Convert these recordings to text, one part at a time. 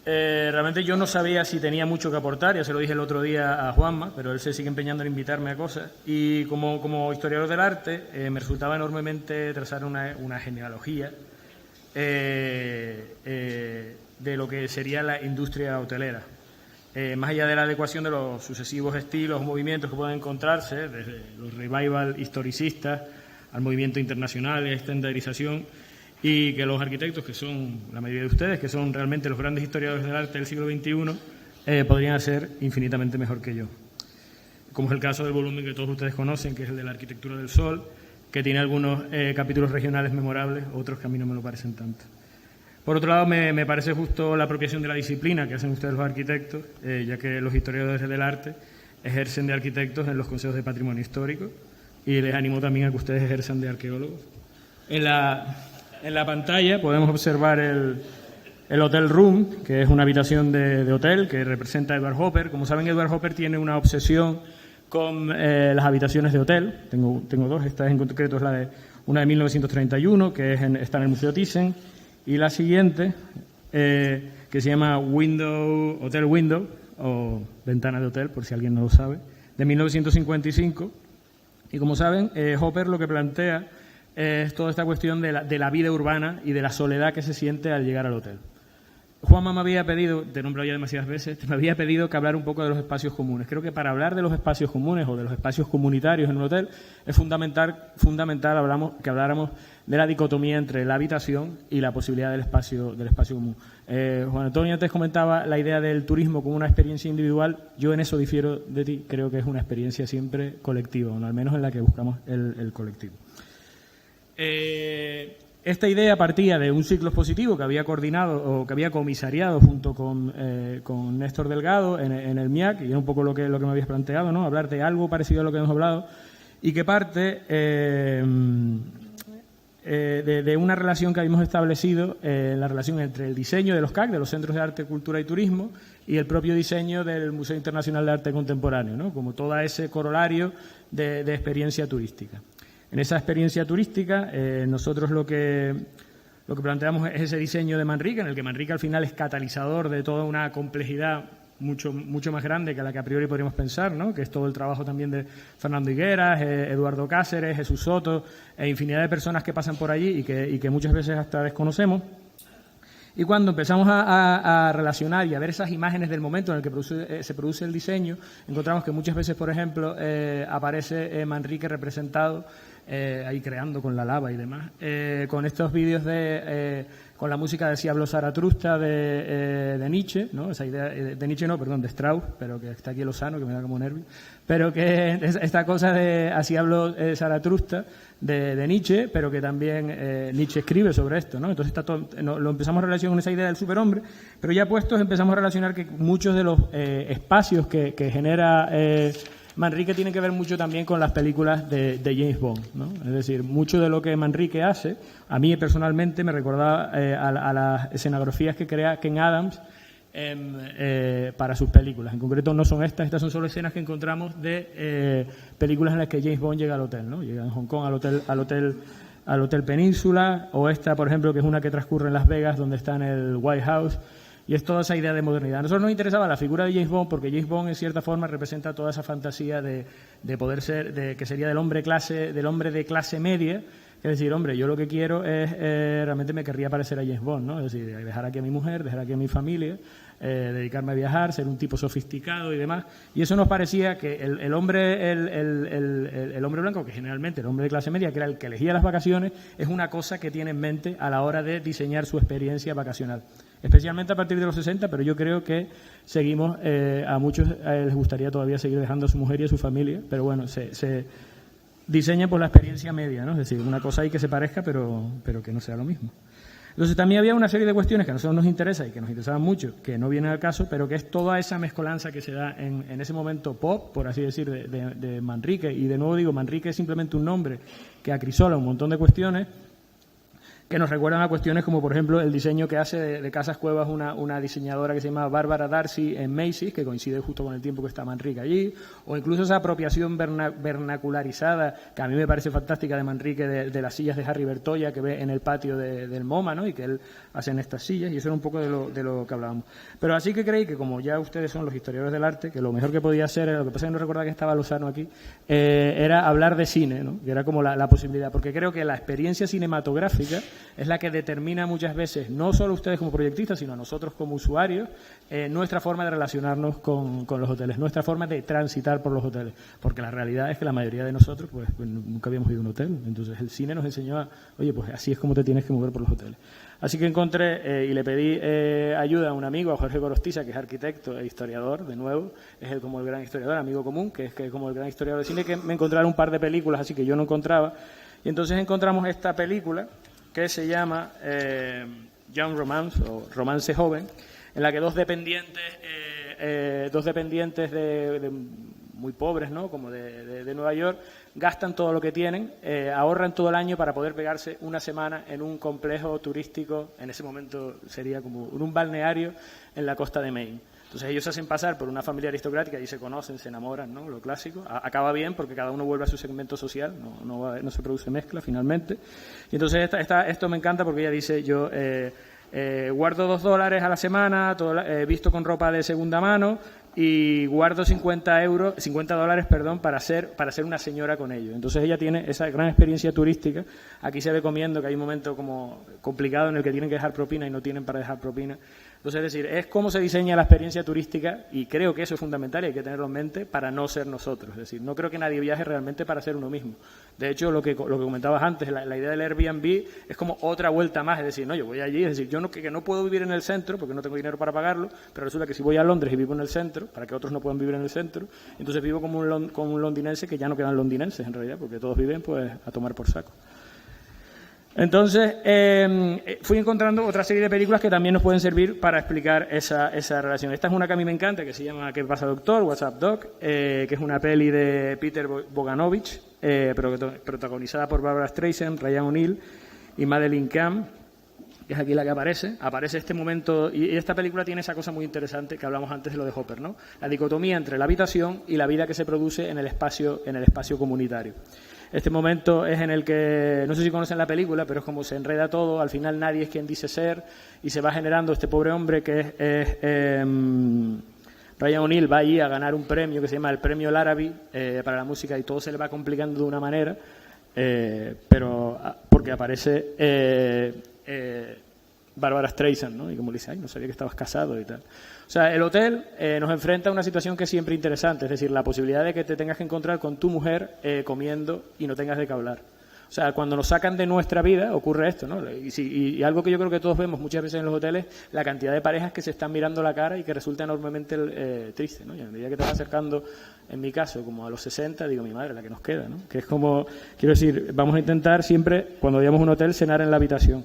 Realmente yo no sabía si tenía mucho que aportar, ya se lo dije el otro día a Juanma, pero él se sigue empeñando en invitarme a cosas. Y como historiador del arte, me resultaba enormemente trazar una genealogía de lo que sería la industria hotelera. Más allá de la adecuación de los sucesivos estilos o movimientos que pueden encontrarse, desde los revival historicistas al movimiento internacional, estandarización, y que los arquitectos, que son la mayoría de ustedes, que son realmente los grandes historiadores del arte del siglo XXI, podrían ser infinitamente mejor que yo. Como es el caso del volumen que todos ustedes conocen, que es el de la arquitectura del sol, que tiene algunos capítulos regionales memorables, otros que a mí no me lo parecen tanto. Por otro lado, me parece justo la apropiación de la disciplina que hacen ustedes los arquitectos, ya que los historiadores del arte ejercen de arquitectos en los consejos de patrimonio histórico, y les animo también a que ustedes ejerzan de arqueólogos. En la pantalla podemos observar el Hotel Room, que es una habitación de hotel que representa a Edward Hopper. Como saben, Edward Hopper tiene una obsesión con las habitaciones de hotel. Tengo dos, esta en concreto es una de 1931, que está en el Museo Thyssen, y la siguiente, que se llama Hotel Window, o Ventana de Hotel, por si alguien no lo sabe, de 1955. Y como saben, Hopper lo que plantea es toda esta cuestión de la vida urbana y de la soledad que se siente al llegar al hotel. Juanma me había pedido, te he nombrado ya demasiadas veces, me había pedido que hablara un poco de los espacios comunes. Creo que para hablar de los espacios comunes o de los espacios comunitarios en un hotel es fundamental que habláramos de la dicotomía entre la habitación y la posibilidad del espacio común. Juan Antonio antes comentaba la idea del turismo como una experiencia individual. Yo en eso difiero de ti, creo que es una experiencia siempre colectiva, o al menos en la que buscamos el colectivo. Esta idea partía de un ciclo expositivo que había coordinado o que había comisariado junto con Néstor Delgado en el MIAC, y es un poco lo que me habías planteado, ¿no? Hablar de algo parecido a lo que hemos hablado, y que parte de una relación que habíamos establecido, la relación entre el diseño de los CAC, de los Centros de Arte, Cultura y Turismo, y el propio diseño del Museo Internacional de Arte Contemporáneo, ¿no? Como todo ese corolario de experiencia turística. En esa experiencia turística, nosotros lo que planteamos es ese diseño de Manrique, en el que Manrique al final es catalizador de toda una complejidad mucho más grande que la que a priori podríamos pensar, ¿no? Que es todo el trabajo también de Fernando Higueras, Eduardo Cáceres, Jesús Soto, e infinidad de personas que pasan por allí y que muchas veces hasta desconocemos. Y cuando empezamos a relacionar y a ver esas imágenes del momento en el que se produce el diseño, encontramos que muchas veces, por ejemplo, aparece Manrique representado ahí creando con la lava y demás, con estos vídeos con la música de Si habló Zaratustra de Nietzsche, ¿no? Esa idea de Nietzsche, no, perdón, de Strauss, pero que está aquí Lozano, que me da como nervio, pero que esta cosa de Así habló Zaratustra de Nietzsche, pero que también Nietzsche escribe sobre esto, ¿no? Entonces lo empezamos a relacionar con esa idea del superhombre, pero ya puestos empezamos a relacionar que muchos de los espacios que genera Manrique tiene que ver mucho también con las películas de James Bond, ¿no? Es decir, mucho de lo que Manrique hace, a mí personalmente me recordaba a las escenografías que crea Ken Adams para sus películas. En concreto no son estas son solo escenas que encontramos de películas en las que James Bond llega al hotel, ¿no? Llega en Hong Kong al hotel Península, o esta, por ejemplo, que es una que transcurre en Las Vegas, donde está en el White House. Y es toda esa idea de modernidad. A nosotros nos interesaba la figura de James Bond porque James Bond en cierta forma representa toda esa fantasía de poder ser, que sería del hombre de clase media. Es decir, hombre, yo lo que quiero es, realmente me querría parecer a James Bond, ¿no? Es decir, dejar aquí a mi mujer, dejar aquí a mi familia, dedicarme a viajar, ser un tipo sofisticado y demás. Y eso nos parecía que el hombre blanco, que generalmente el hombre de clase media, que era el que elegía las vacaciones, es una cosa que tiene en mente a la hora de diseñar su experiencia vacacional. Especialmente a partir de los 60, pero yo creo que seguimos, a muchos les gustaría todavía seguir dejando a su mujer y a su familia, pero bueno, se diseña por la experiencia media, ¿no? Es decir, una cosa ahí que se parezca, pero que no sea lo mismo. Entonces también había una serie de cuestiones que a nosotros nos interesa y que nos interesaban mucho, que no vienen al caso, pero que es toda esa mezcolanza que se da en ese momento pop, por así decir, de Manrique. Y de nuevo digo, Manrique es simplemente un nombre que acrisola un montón de cuestiones que nos recuerdan a cuestiones como, por ejemplo, el diseño que hace de casas cuevas una diseñadora que se llama Bárbara Darcy en Macy's, que coincide justo con el tiempo que está Manrique allí, o incluso esa apropiación vernacularizada, que a mí me parece fantástica, de Manrique, de las sillas de Harry Bertoia que ve en el patio del MoMA, ¿no? Y que él hace en estas sillas, y eso era un poco de lo que hablábamos. Pero así que creí que, como ya ustedes son los historiadores del arte, que lo mejor que podía hacer, lo que pasa es que no recordaba que estaba Lozano aquí, era hablar de cine, ¿no? Que era como la posibilidad, porque creo que la experiencia cinematográfica es la que determina muchas veces, no solo ustedes como proyectistas, sino a nosotros como usuarios, nuestra forma de relacionarnos con los hoteles, nuestra forma de transitar por los hoteles. Porque la realidad es que la mayoría de nosotros pues nunca habíamos ido a un hotel. Entonces el cine nos enseñó oye, pues así es como te tienes que mover por los hoteles. Así que encontré y le pedí ayuda a un amigo, a Jorge Gorostiza, que es arquitecto e historiador, de nuevo, es como el gran historiador, amigo común, que es como el gran historiador de cine, que me encontraron un par de películas así que yo no encontraba. Y entonces encontramos esta película que se llama Young Romance, o Romance Joven, en la que dos dependientes de muy pobres, ¿no? Como de Nueva York, gastan todo lo que tienen, ahorran todo el año para poder pegarse una semana en un complejo turístico, en ese momento sería como un balneario en la costa de Maine. Entonces ellos se hacen pasar por una familia aristocrática y se conocen, se enamoran, ¿no? Lo clásico. Acaba bien porque cada uno vuelve a su segmento social, no se produce mezcla finalmente. Y entonces esto me encanta porque ella dice, yo guardo $2 a la semana, visto con ropa de segunda mano, y guardo $50, para ser una señora con ellos. Entonces ella tiene esa gran experiencia turística. Aquí se ve comiendo, que hay un momento como complicado en el que tienen que dejar propina y no tienen para dejar propina. Entonces, es decir, es cómo se diseña la experiencia turística, y creo que eso es fundamental y hay que tenerlo en mente para no ser nosotros. Es decir, no creo que nadie viaje realmente para ser uno mismo. De hecho, lo que comentabas antes, la idea del Airbnb es como otra vuelta más. Es decir, no, yo voy allí, es decir, yo que no puedo vivir en el centro porque no tengo dinero para pagarlo, pero resulta que si voy a Londres y vivo en el centro, para que otros no puedan vivir en el centro, entonces vivo como un londinense, que ya no quedan londinenses en realidad, porque todos viven pues a tomar por saco. Entonces, fui encontrando otra serie de películas que también nos pueden servir para explicar esa relación. Esta es una que a mí me encanta, que se llama ¿Qué pasa, doctor? What's up, doc? Que es una peli de Peter Bogdanovich, protagonizada por Barbara Streisand, Ryan O'Neal y Madeleine Kahn, que es aquí la que aparece este momento, y esta película tiene esa cosa muy interesante que hablamos antes de lo de Hopper, ¿no? La dicotomía entre la habitación y la vida que se produce en el espacio comunitario. Este momento es en el que, no sé si conocen la película, pero es como se enreda todo, al final nadie es quien dice ser, y se va generando este pobre hombre que es Ryan O'Neal, va allí a ganar un premio que se llama el Premio Larrabee para la música, y todo se le va complicando de una manera, pero porque aparece Barbara Streisand, ¿no? Y como le dice, ay, no sabía que estabas casado y tal. O sea, el hotel nos enfrenta a una situación que es siempre interesante, es decir, la posibilidad de que te tengas que encontrar con tu mujer comiendo y no tengas de qué hablar. O sea, cuando nos sacan de nuestra vida ocurre esto, ¿no? Y algo que yo creo que todos vemos muchas veces en los hoteles, la cantidad de parejas que se están mirando la cara y que resulta enormemente triste, ¿no? Y a medida que te vas acercando, en mi caso, como a los 60, digo, mi madre, la que nos queda, ¿no? Que es como, quiero decir, vamos a intentar siempre, cuando vayamos a un hotel, cenar en la habitación,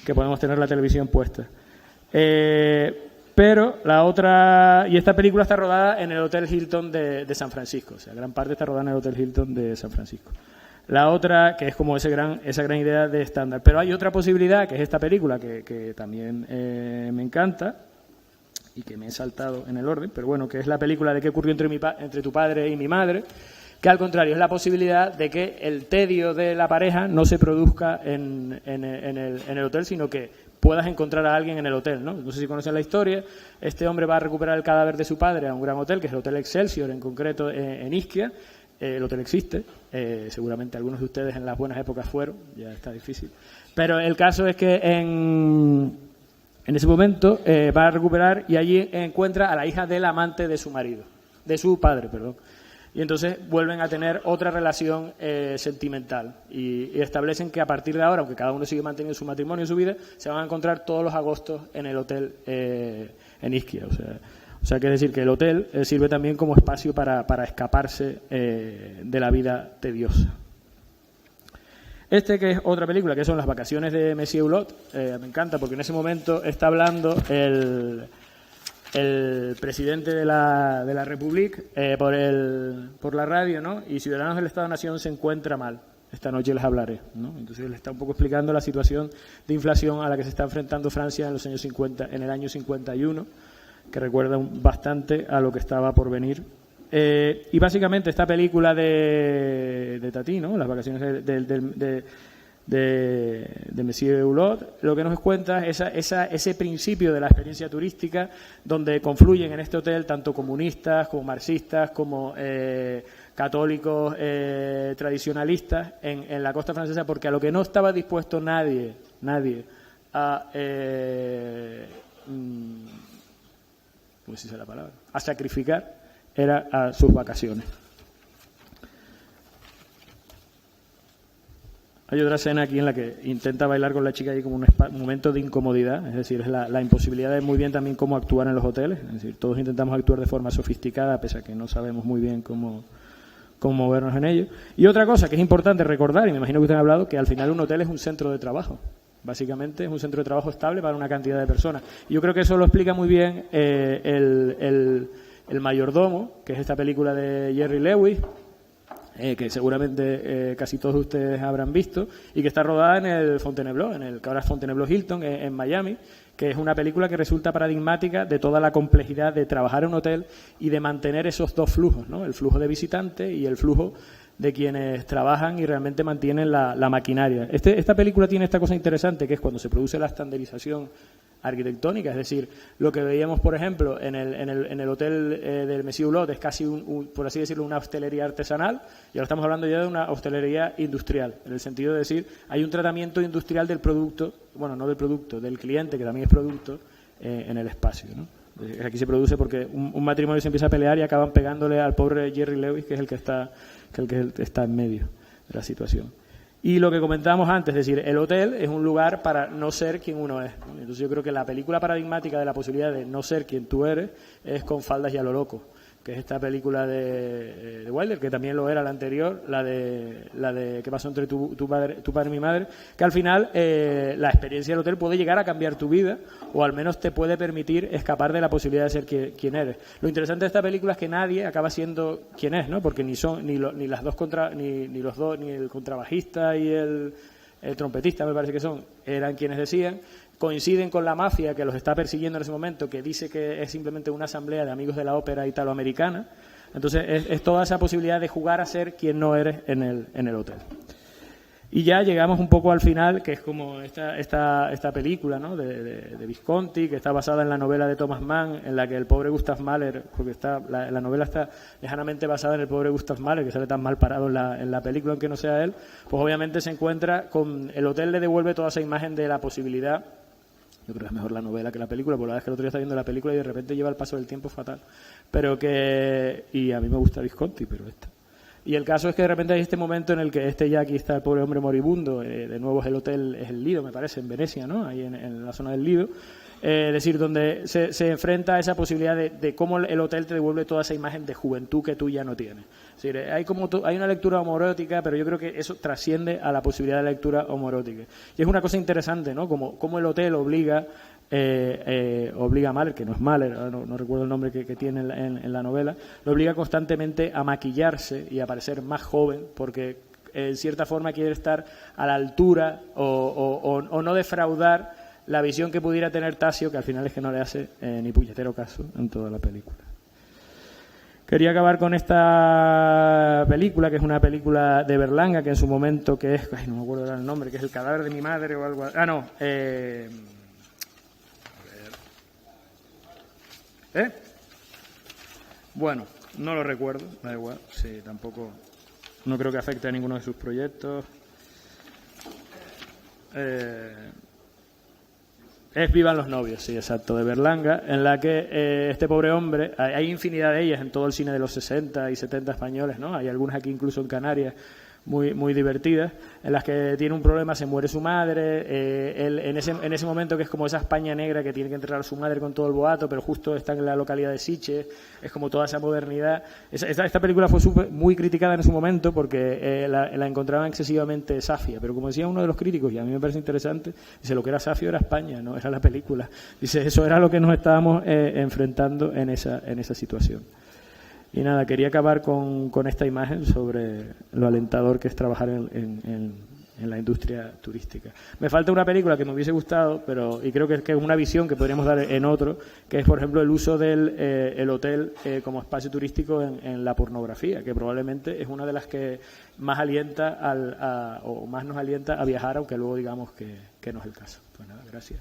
que podemos tener la televisión puesta. Pero la otra, y esta película está rodada en el Hotel Hilton de San Francisco, o sea, gran parte está rodada en el Hotel Hilton de San Francisco. La otra, que es como esa gran idea de estándar. Pero hay otra posibilidad, que es esta película, que también me encanta, y que me he saltado en el orden, pero bueno, que es la película de qué ocurrió entre tu padre y mi madre, que al contrario es la posibilidad de que el tedio de la pareja no se produzca en el hotel, sino que puedas encontrar a alguien en el hotel, ¿no? No sé si conocen la historia. Este hombre va a recuperar el cadáver de su padre a un gran hotel, que es el Hotel Excelsior, en concreto en Ischia. El hotel existe, seguramente algunos de ustedes en las buenas épocas fueron, ya está difícil. Pero el caso es que en ese momento va a recuperar y allí encuentra a la hija del amante de su padre, perdón. Y entonces vuelven a tener otra relación sentimental y establecen que a partir de ahora, aunque cada uno sigue manteniendo su matrimonio y su vida, se van a encontrar todos los agostos en el hotel en Ischia. O sea, que es decir, que el hotel sirve también como espacio para escaparse de la vida tediosa. Que es otra película, que son Las vacaciones de Monsieur Hulot, me encanta porque en ese momento está hablando el presidente de la República por la radio, ¿no? Y Ciudadanos del Estado-Nación se encuentra mal. esta noche les hablaré, ¿no? Entonces le está un poco explicando la situación de inflación a la que se está enfrentando Francia en los años 50, en el año 51, que recuerda bastante a lo que estaba por venir. Y básicamente esta película de Tati, ¿no? Las vacaciones de Monsieur Hulot, lo que nos cuenta es ese principio de la experiencia turística donde confluyen en este hotel tanto comunistas como marxistas como católicos tradicionalistas en la costa francesa, porque a lo que no estaba dispuesto nadie a ¿cómo se dice la palabra? A sacrificar era a sus vacaciones. Hay otra escena aquí en la que intenta bailar con la chica y como un momento de incomodidad, es decir, es la imposibilidad de muy bien también cómo actuar en los hoteles, es decir, todos intentamos actuar de forma sofisticada pese a que no sabemos muy bien cómo movernos en ello. Y otra cosa que es importante recordar, y me imagino que ustedes han hablado, que al final un hotel es un centro de trabajo. Básicamente es un centro de trabajo estable para una cantidad de personas. Y yo creo que eso lo explica muy bien el mayordomo, que es esta película de Jerry Lewis, que seguramente casi todos ustedes habrán visto, y que está rodada en el Fontainebleau, que ahora es Fontainebleau Hilton, en Miami, que es una película que resulta paradigmática de toda la complejidad de trabajar en un hotel y de mantener esos dos flujos, ¿no? El flujo de visitantes y el flujo de quienes trabajan y realmente mantienen la maquinaria. Esta película tiene esta cosa interesante, que es cuando se produce la estandarización arquitectónica, es decir, lo que veíamos, por ejemplo, en el hotel del Monsieur Hulot es casi, por así decirlo, una hostelería artesanal, y ahora estamos hablando ya de una hostelería industrial, en el sentido de decir, hay un tratamiento industrial del producto, bueno, no del producto, del cliente, que también es producto, en el espacio, ¿no? Aquí se produce porque un matrimonio se empieza a pelear y acaban pegándole al pobre Jerry Lewis, que es el que está en medio de la situación. Y lo que comentábamos antes, es decir, el hotel es un lugar para no ser quien uno es, ¿no? Entonces yo creo que la película paradigmática de la posibilidad de no ser quien tú eres es Con faldas y a lo loco, que es esta película de Wilder, que también lo era la anterior, la de ¿Qué pasó entre tu padre y mi madre? Que al final la experiencia del hotel puede llegar a cambiar tu vida, o al menos te puede permitir escapar de la posibilidad de ser quien eres. Lo interesante de esta película es que nadie acaba siendo quien es, ¿no? Porque ni el contrabajista y el trompetista, me parece que eran quienes decían. Coinciden con la mafia que los está persiguiendo en ese momento, que dice que es simplemente una asamblea de amigos de la ópera italoamericana. Entonces es toda esa posibilidad de jugar a ser quien no eres en el hotel. Y ya llegamos un poco al final, que es como esta película, ¿no? de Visconti, que está basada en la novela de Thomas Mann, en la que el pobre Gustav Mahler, porque la novela está lejanamente basada en el pobre Gustav Mahler, que sale tan mal parado en la película, aunque no sea él, pues obviamente se encuentra con el hotel, le devuelve toda esa imagen de la posibilidad. Yo creo que es mejor la novela que la película, porque la verdad es que el otro día está viendo la película y de repente lleva el paso del tiempo fatal. Y a mí me gusta Visconti, pero esta. Y el caso es que de repente hay este momento en el que ya aquí está el pobre hombre moribundo, de nuevo es el Lido, me parece, en Venecia, ¿no? Ahí en la zona del Lido. Es decir, donde se enfrenta a esa posibilidad de cómo el hotel te devuelve toda esa imagen de juventud que tú ya no tienes. Es decir, hay una lectura homoerótica, pero yo creo que eso trasciende a la posibilidad de lectura homoerótica. Y es una cosa interesante, ¿no? Como el hotel obliga a Mahler, que no es Mahler, no recuerdo el nombre que tiene en la novela, lo obliga constantemente a maquillarse y a parecer más joven, porque en cierta forma quiere estar a la altura o no defraudar la visión que pudiera tener Tasio, que al final es que no le hace ni puñetero caso en toda la película. Quería acabar con esta película, que es una película de Berlanga, que en su momento, no me acuerdo el nombre, que es El cadáver de mi madre o algo así. Bueno, no lo recuerdo, da igual, sí, tampoco, no creo que afecte a ninguno de sus proyectos. Es Vivan los novios, sí, exacto, de Berlanga, en la que este pobre hombre, hay infinidad de ellas en todo el cine de los 60 y 70 españoles, ¿no? Hay algunas aquí incluso en Canarias muy, muy divertidas, en las que tiene un problema, se muere su madre, él en ese momento, que es como esa España negra que tiene que enterrar a su madre con todo el boato, pero justo está en la localidad de Sitges, es como toda esa modernidad. Esta película fue muy criticada en su momento porque la encontraban excesivamente safia, pero como decía uno de los críticos, y a mí me parece interesante, dice, lo que era safio era España, no era la película. Dice, eso era lo que nos estábamos enfrentando en esa situación. Y nada, quería acabar con esta imagen sobre lo alentador que es trabajar en la industria turística. Me falta una película que me hubiese gustado, y creo que es una visión que podríamos dar en otro, que es, por ejemplo, el uso del el hotel como espacio turístico en la pornografía, que probablemente es una de las que más alienta o más nos alienta a viajar, aunque luego digamos que no es el caso. Pues nada, gracias.